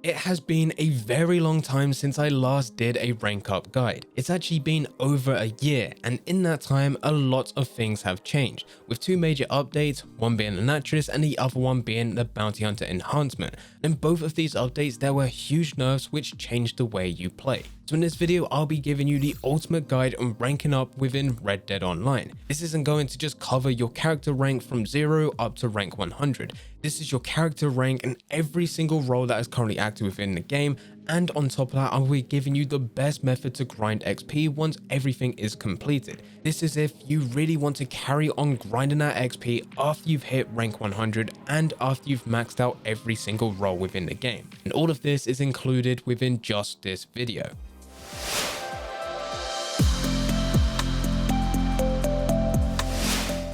It has been a very long time since I last did a rank up guide. It's actually been over a year, and in that time a lot of things have changed, with two major updates, one being the Naturalist and the other one being the Bounty Hunter enhancement. In both of these updates there were huge nerfs which changed the way you play. So in this video I'll be giving you the ultimate guide on ranking up within Red Dead Online. This isn't going to just cover your character rank from 0 up to rank 100. This is your character rank and every single role that is currently active within the game, and on top of that I'll be giving you the best method to grind XP once everything is completed. This is if you really want to carry on grinding that XP after you've hit rank 100 and after you've maxed out every single role within the game. And all of this is included within just this video.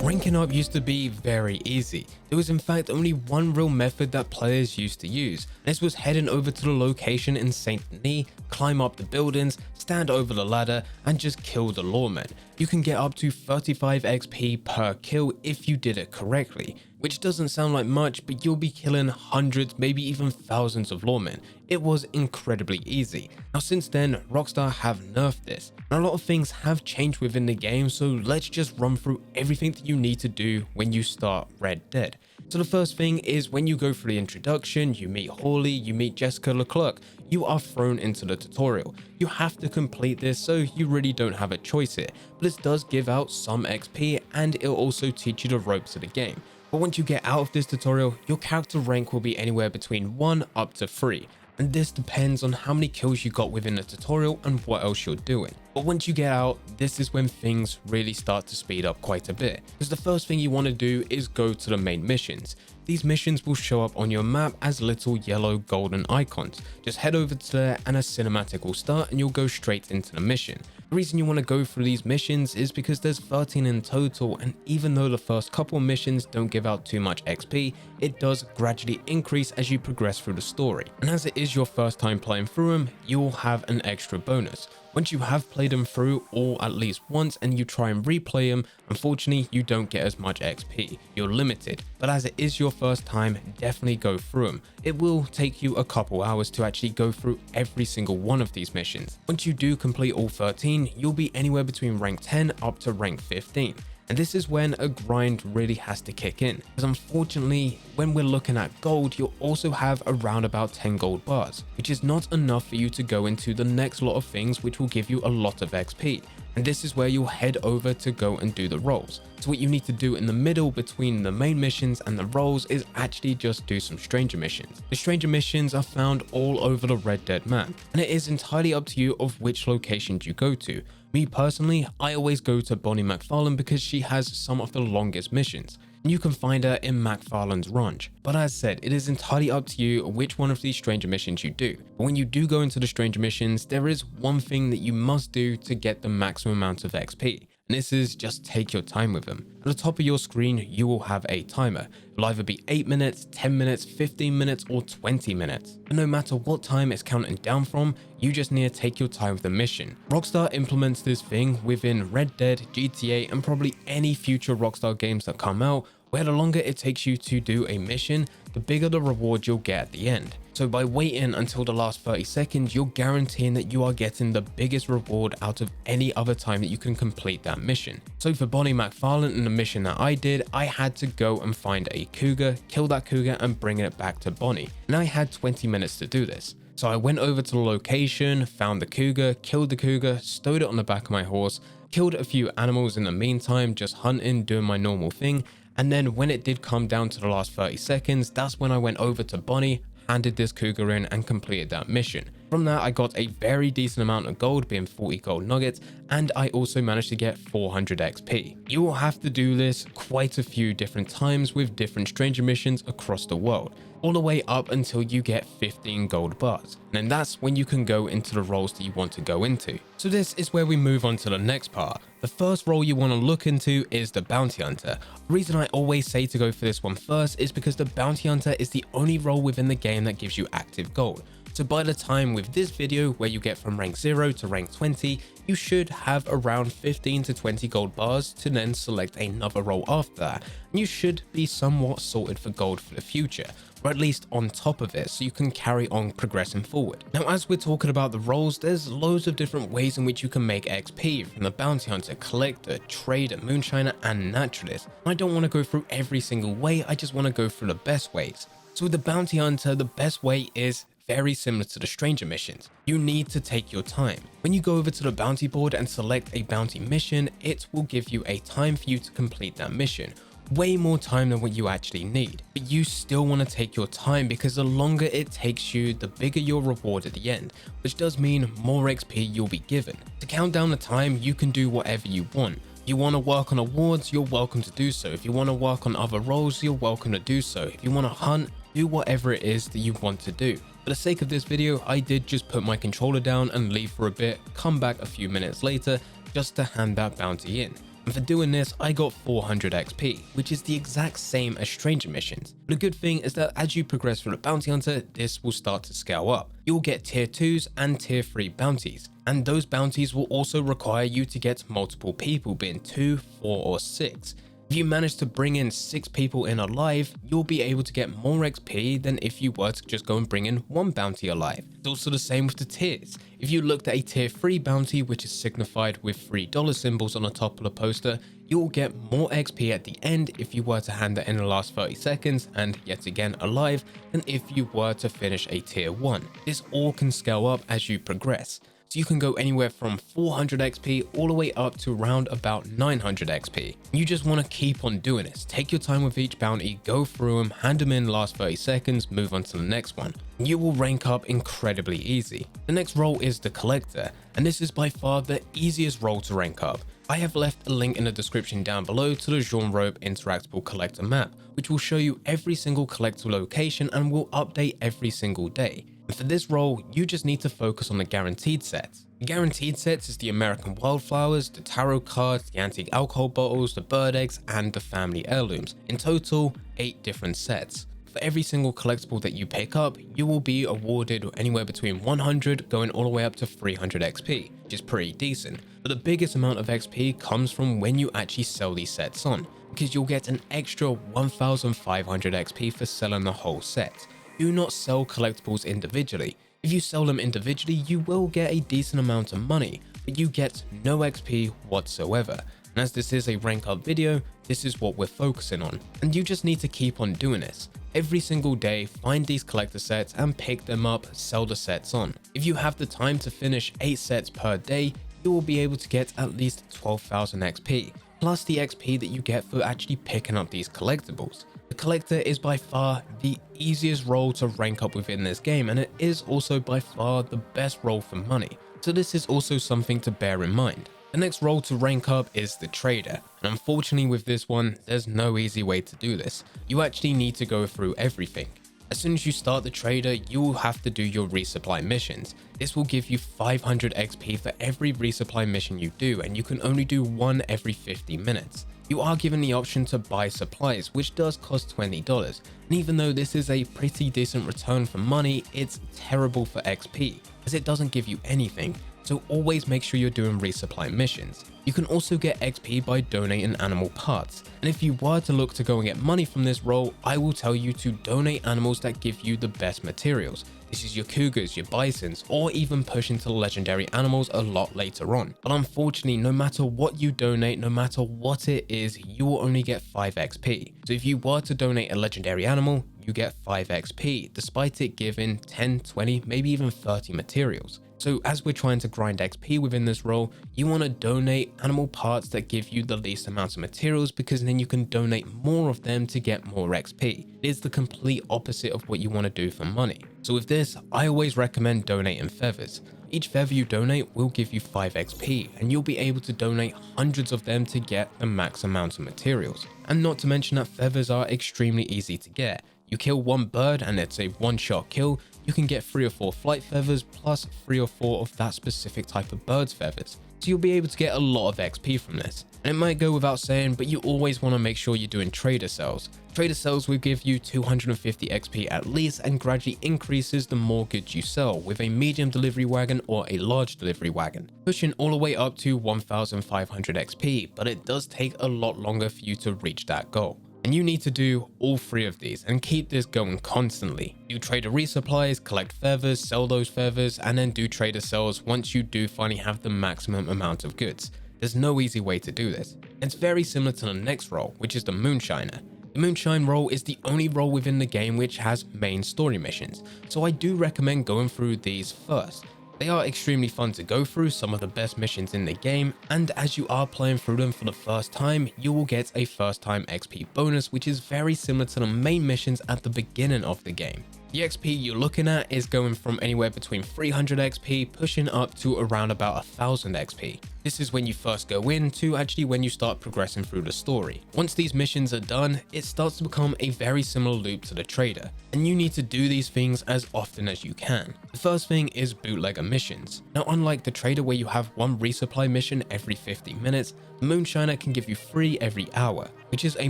Ranking up used to be very easy. There was in fact only one real method that players used to use. This was heading over to the location in Saint Denis, climb up the buildings, stand over the ladder and just kill the lawmen. You can get up to 35 XP per kill if you did it correctly, which doesn't sound like much, but you'll be killing hundreds, maybe even thousands of lawmen. It was incredibly easy. Now since then, Rockstar have nerfed this, and a lot of things have changed within the game, so let's just run through everything that you need to do when you start Red Dead. So the first thing is when you go through the introduction, you meet Hawley, you meet Jessica Leclerc, you are thrown into the tutorial. You have to complete this, so you really don't have a choice here, but this does give out some XP and it'll also teach you the ropes of the game. But once you get out of this tutorial, your character rank will be anywhere between 1 up to 3. And this depends on how many kills you got within the tutorial and what else you're doing. But once you get out, this is when things really start to speed up quite a bit, because the first thing you want to do is go to the main missions. These missions will show up on your map as little yellow golden icons. Just head over to there and a cinematic will start and you'll go straight into the mission. The reason you want to go through these missions is because there's 13 in total, and even though the first couple missions don't give out too much XP, it does gradually increase as you progress through the story. And as it is your first time playing through them, you will have an extra bonus. Once you have played them through all at least once and you try and replay them, unfortunately you don't get as much XP. You're limited, but as it is your first time, definitely go through them. It will take you a couple hours to actually go through every single one of these missions. Once you do complete all 13, you'll be anywhere between rank 10 up to rank 15. And this is when a grind really has to kick in, because unfortunately when we're looking at gold, you'll also have around about 10 gold bars, which is not enough for you to go into the next lot of things which will give you a lot of XP. And this is where you'll head over to go and do the roles. So what you need to do in the middle between the main missions and the roles is actually just do some stranger missions. The stranger missions are found all over the Red Dead map, and it is entirely up to you of which locations you go to. Me personally, I always go to Bonnie McFarlane because she has some of the longest missions, and you can find her in McFarlane's ranch. But as said, it is entirely up to you which one of these stranger missions you do. But when you do go into the stranger missions, there is one thing that you must do to get the maximum amount of XP. And this is just take your time with them. At the top of your screen, you will have a timer. It'll either be 8 minutes, 10 minutes, 15 minutes, or 20 minutes. And no matter what time it's counting down from, you just need to take your time with the mission. Rockstar implements this thing within Red Dead, GTA, and probably any future Rockstar games that come out, where the longer it takes you to do a mission, the bigger the reward you'll get at the end. So by waiting until the last 30 seconds, you're guaranteeing that you are getting the biggest reward out of any other time that you can complete that mission. So for Bonnie McFarlane and the mission that I did, I had to go and find a cougar, kill that cougar and bring it back to Bonnie. And I had 20 minutes to do this. So I went over to the location, found the cougar, killed the cougar, stowed it on the back of my horse, killed a few animals in the meantime, just hunting, doing my normal thing. And then when it did come down to the last 30 seconds, that's when I went over to Bonnie, handed this cougar in and completed that mission. From that I got a very decent amount of gold, being 40 gold nuggets, and I also managed to get 400 XP. You will have to do this quite a few different times with different stranger missions across the world, all the way up until you get 15 gold bars. And then that's when you can go into the roles that you want to go into. So this is where we move on to the next part. The first role you want to look into is the Bounty Hunter. The reason I always say to go for this one first is because the Bounty Hunter is the only role within the game that gives you active gold. So by the time with this video where you get from rank 0 to rank 20, you should have around 15 to 20 gold bars to then select another role after that. And you should be somewhat sorted for gold for the future. or at least on top of it, so you can carry on progressing forward. Now, as we're talking about the roles, there's loads of different ways in which you can make XP, from the bounty hunter, collector, trader, moonshiner, and naturalist. I don't want to go through every single way, I just want to go through the best ways. So with the bounty hunter, the best way is very similar to the stranger missions. You need to take your time. When you go over to the bounty board and select a bounty mission, it will give you a time for you to complete that mission. Way more time than what you actually need. But you still want to take your time, because the longer it takes you, the bigger your reward at the end, which does mean more XP you'll be given. To count down the time, you can do whatever you want. If you want to work on awards, you're welcome to do so. If you want to work on other roles, you're welcome to do so. If you want to hunt, do whatever it is that you want to do. For the sake of this video, I did just put my controller down and leave for a bit, come back a few minutes later just to hand that bounty in. And for doing this, I got 400 XP, which is the exact same as stranger missions. But the good thing is that as you progress through the bounty hunter, this will start to scale up. You'll get tier 2s and tier 3 bounties. And those bounties will also require you to get multiple people, being 2, 4, or 6. If you manage to bring in 6 people in alive, you'll be able to get more XP than if you were to just go and bring in 1 bounty alive. It's also the same with the tiers. If you looked at a tier 3 bounty, which is signified with $3 symbols on the top of the poster, you'll get more XP at the end if you were to hand it in the last 30 seconds and yet again alive than if you were to finish a tier 1. This all can scale up as you progress. So you can go anywhere from 400 XP all the way up to around about 900 XP. You just want to keep on doing this. Take your time with each bounty, go through them, hand them in the last 30 seconds, move on to the next one. You will rank up incredibly easy. The next role is the collector, and this is by far the easiest role to rank up. I have left a link in the description down below to the Jean Robe interactable collector map, which will show you every single collector location and will update every single day. And for this role, you just need to focus on the guaranteed sets. The guaranteed sets is the American wildflowers, the tarot cards, the antique alcohol bottles, the bird eggs, and the family heirlooms. In total, 8 different sets. For every single collectible that you pick up, you will be awarded anywhere between 100 going all the way up to 300 XP, which is pretty decent. But the biggest amount of XP comes from when you actually sell these sets on, because you'll get an extra 1,500 XP for selling the whole set. Do not sell collectibles individually. If you sell them individually, you will get a decent amount of money, but you get no XP whatsoever. And as this is a rank up video, this is what we're focusing on. And you just need to keep on doing this. Every single day, find these collector sets and pick them up, sell the sets on. If you have the time to finish 8 sets per day, you will be able to get at least 12,000 XP, plus the XP that you get for actually picking up these collectibles. The collector is by far the easiest role to rank up within this game, and it is also by far the best role for money. So this is also something to bear in mind. The next role to rank up is the trader, and unfortunately with this one, there's no easy way to do this. You actually need to go through everything. As soon as you start the trader, you will have to do your resupply missions. This will give you 500 XP for every resupply mission you do, and you can only do one every 50 minutes. You are given the option to buy supplies, which does cost $20, and even though this is a pretty decent return for money, it's terrible for XP, as it doesn't give you anything. So always make sure you're doing resupply missions. You can also get XP by donating animal parts, and if you were to look to go and get money from this role, I will tell you to donate animals that give you the best materials. This is your cougars, your bisons, or even push into legendary animals a lot later on. But unfortunately, no matter what you donate, no matter what it is, you will only get 5 XP. So if you were to donate a legendary animal, you get 5 XP, despite it giving 10, 20, maybe even 30 materials. So as we're trying to grind XP within this role, you want to donate animal parts that give you the least amount of materials, because then you can donate more of them to get more XP. It is the complete opposite of what you want to do for money. So with this, I always recommend donating feathers. Each feather you donate will give you 5 XP, and you'll be able to donate hundreds of them to get the max amount of materials. And not to mention that feathers are extremely easy to get. You kill one bird and it's a one-shot kill. You can get 3 or 4 flight feathers plus 3 or 4 of that specific type of bird's feathers. So you'll be able to get a lot of XP from this. And it might go without saying, but you always want to make sure you're doing trader cells. Trader cells will give you 250 XP at least, and gradually increases the more goods you sell with a medium delivery wagon or a large delivery wagon, pushing all the way up to 1,500 XP, but it does take a lot longer for you to reach that goal. And you need to do all 3 of these and keep this going constantly. Do trader resupplies, collect feathers, sell those feathers, and then do trader sales once you do finally have the maximum amount of goods. There's no easy way to do this. It's very similar to the next role, which is the Moonshiner. The Moonshine role is the only role within the game which has main story missions, so I do recommend going through these first. They are extremely fun to go through, some of the best missions in the game, and as you are playing through them for the first time, you will get a first time XP bonus, which is very similar to the main missions at the beginning of the game. The XP you're looking at is going from anywhere between 300 XP pushing up to around about 1000 XP. This is when you first go in to actually when you start progressing through the story. Once these missions are done, it starts to become a very similar loop to the trader, and you need to do these things as often as you can. The first thing is bootlegger missions. Now, unlike the trader where you have one resupply mission every 50 minutes, the Moonshiner can give you 3 every hour, which is a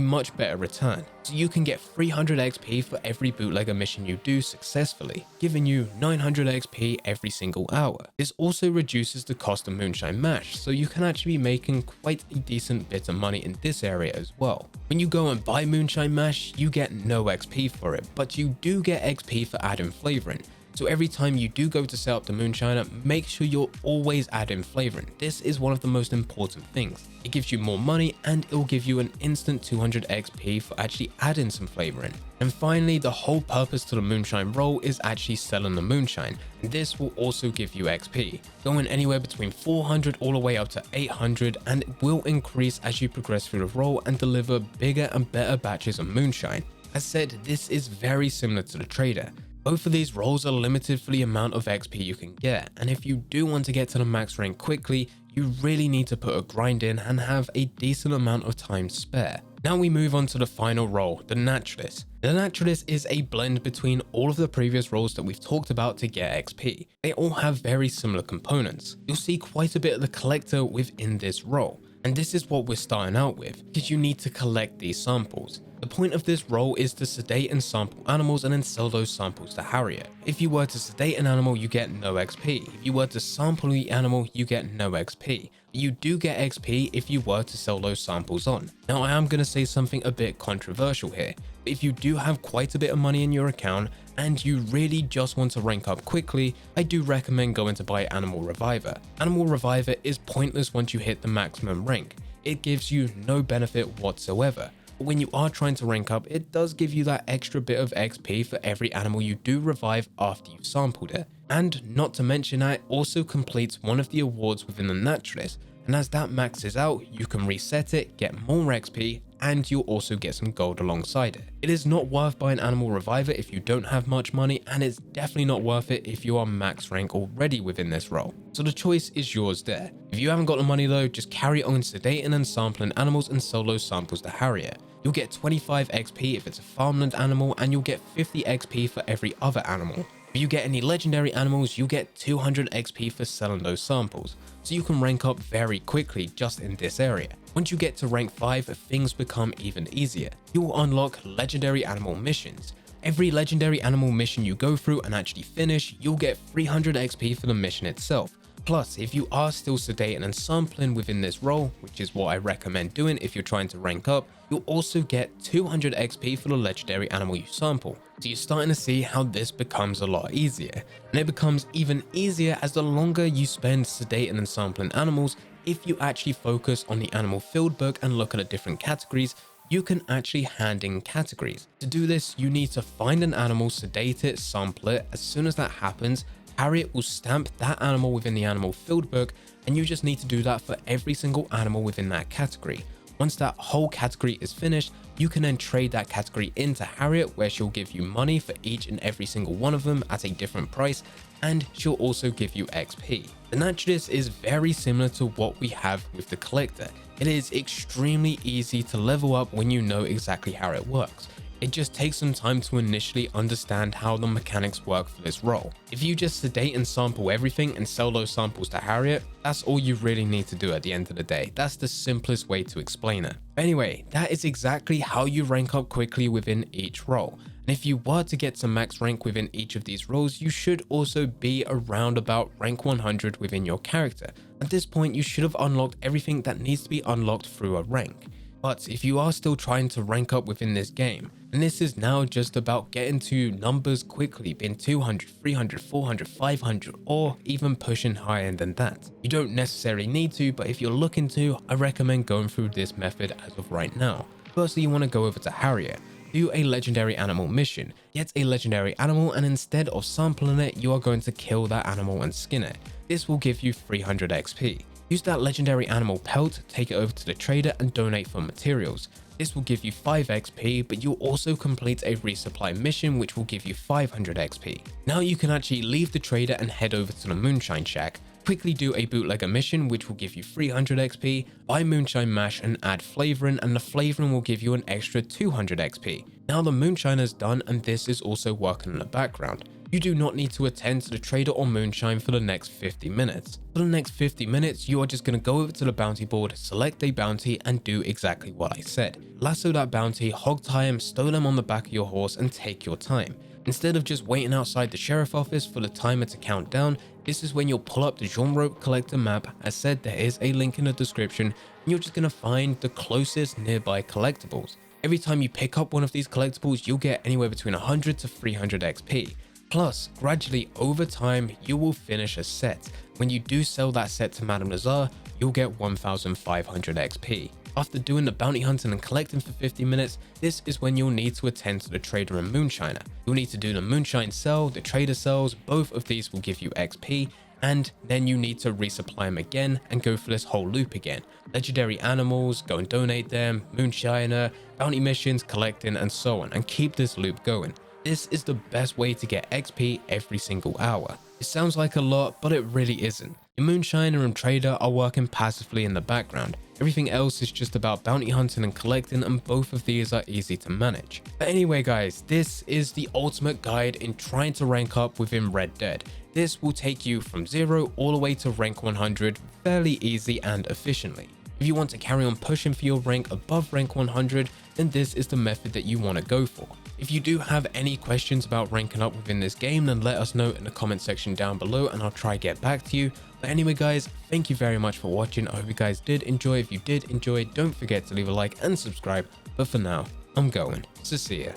much better return. So you can get 300 XP for every bootlegger mission you do successfully, giving you 900 XP every single hour. This also reduces the cost of Moonshine Mash, so you can actually be making quite a decent bit of money in this area as well. When you go and buy Moonshine Mash, you get no XP for it, but you do get XP for adding flavoring. So every time you do go to set up the Moonshiner, make sure you're always adding flavoring. This is one of the most important things. It gives you more money and it'll give you an instant 200 XP for actually adding some flavoring. And finally, the whole purpose to the Moonshine role is actually selling the Moonshine, and this will also give you XP, going anywhere between 400 all the way up to 800, and it will increase as you progress through the role and deliver bigger and better batches of Moonshine. As said, this is very similar to the trader. Both of these roles are limited for the amount of XP you can get, and if you do want to get to the max rank quickly, you really need to put a grind in and have a decent amount of time spare. Now we move on to the final role, the Naturalist. The Naturalist is a blend between all of the previous roles that we've talked about to get XP. They all have very similar components. You'll see quite a bit of the collector within this role, and this is what we're starting out with, because you need to collect these samples. The point of this role is to sedate and sample animals and then sell those samples to Harriet. If you were to sedate an animal, you get no XP. If you were to sample the animal, you get no XP. You do get XP if you were to sell those samples on. Now, I am going to say something a bit controversial here. If you do have quite a bit of money in your account and you really just want to rank up quickly, I do recommend going to buy Animal Reviver. Animal Reviver is pointless once you hit the maximum rank. It gives you no benefit whatsoever. But when you are trying to rank up, it does give you that extra bit of XP for every animal you do revive after you've sampled it. And not to mention that it also completes one of the awards within the Naturalist, and as that maxes out, you can reset it, get more XP, and you'll also get some gold alongside it. It is not worth buying Animal Reviver if you don't have much money, and it's definitely not worth it if you are max rank already within this role. So the choice is yours there. If you haven't got the money though, just carry on sedating and sampling animals and sell those samples to Harriet. You'll get 25 XP if it's a farmland animal, and you'll get 50 XP for every other animal. If you get any legendary animals, you'll get 200 XP for selling those samples, so you can rank up very quickly just in this area. Once you get to rank 5, things become even easier. You will unlock legendary animal missions. Every legendary animal mission you go through and actually finish, you'll get 300 XP for the mission itself. Plus, if you are still sedating and sampling within this role, which is what I recommend doing if you're trying to rank up, you'll also get 200 XP for the legendary animal you sample. So you're starting to see how this becomes a lot easier. And it becomes even easier as the longer you spend sedating and sampling animals. If you actually focus on the animal field book and look at the different categories, you can actually hand in categories. To do this, you need to find an animal, sedate it, sample it. As soon as that happens, Harriet will stamp that animal within the animal field book, and you just need to do that for every single animal within that category. Once that whole category is finished, you can then trade that category into Harriet, where she'll give you money for each and every single one of them at a different price, and she'll also give you XP. The Naturalist is very similar to what we have with the Collector. It is extremely easy to level up when you know exactly how it works. It just takes some time to initially understand how the mechanics work for this role. If you just sedate and sample everything and sell those samples to Harriet, that's all you really need to do at the end of the day. That's the simplest way to explain it. Anyway, that is exactly how you rank up quickly within each role. And if you were to get to max rank within each of these roles, you should also be around about rank 100 within your character. At this point, you should have unlocked everything that needs to be unlocked through a rank. But if you are still trying to rank up within this game, and this is now just about getting to numbers quickly, being 200, 300, 400, 500, or even pushing higher than that. You don't necessarily need to, but if you're looking to, I recommend going through this method as of right now. Firstly, you want to go over to Harrier, do a legendary animal mission, get a legendary animal, and instead of sampling it, you are going to kill that animal and skin it. This will give you 300 XP. Use that legendary animal pelt, take it over to the trader and donate for materials. This will give you 5 XP, but you'll also complete a resupply mission which will give you 500 XP. Now you can actually leave the trader and head over to the Moonshine Shack. Quickly do a bootlegger mission which will give you 300 XP, buy moonshine mash and add flavoring, and the flavoring will give you an extra 200 XP. Now the moonshiner's done and this is also working in the background. You do not need to attend to the trader or moonshine for the next 50 minutes. For the next 50 minutes, you are just going to go over to the bounty board, select a bounty and do exactly what I said. Lasso that bounty, hog tie him, stow them on the back of your horse and take your time. Instead of just waiting outside the sheriff office for the timer to count down, this is when you'll pull up the Jean Rope Collector map. As said, there is a link in the description and you're just going to find the closest nearby collectibles. Every time you pick up one of these collectibles, you'll get anywhere between 100 to 300 XP. Plus, gradually over time, you will finish a set. When you do sell that set to Madame Lazare, you'll get 1500 XP. After doing the bounty hunting and collecting for 50 minutes, this is when you'll need to attend to the trader and moonshiner. You'll need to do the moonshine sell, the trader sells, both of these will give you XP, and then you need to resupply them again and go for this whole loop again. Legendary animals, go and donate them, moonshiner, bounty missions, collecting, and so on, and keep this loop going. This is the best way to get XP every single hour. It sounds like a lot, but it really isn't. Your moonshiner and trader are working passively in the background. Everything else is just about bounty hunting and collecting, and both of these are easy to manage. But anyway guys, this is the ultimate guide in trying to rank up within Red Dead. This will take you from 0 all the way to rank 100 fairly easy and efficiently. If you want to carry on pushing for your rank above rank 100, then this is the method that you want to go for. If you do have any questions about ranking up within this game, then let us know in the comment section down below and I'll try to get back to you. But anyway guys, thank you very much for watching. I hope you guys did enjoy. If you did enjoy, don't forget to leave a like and subscribe. But for now, I'm going. So see ya.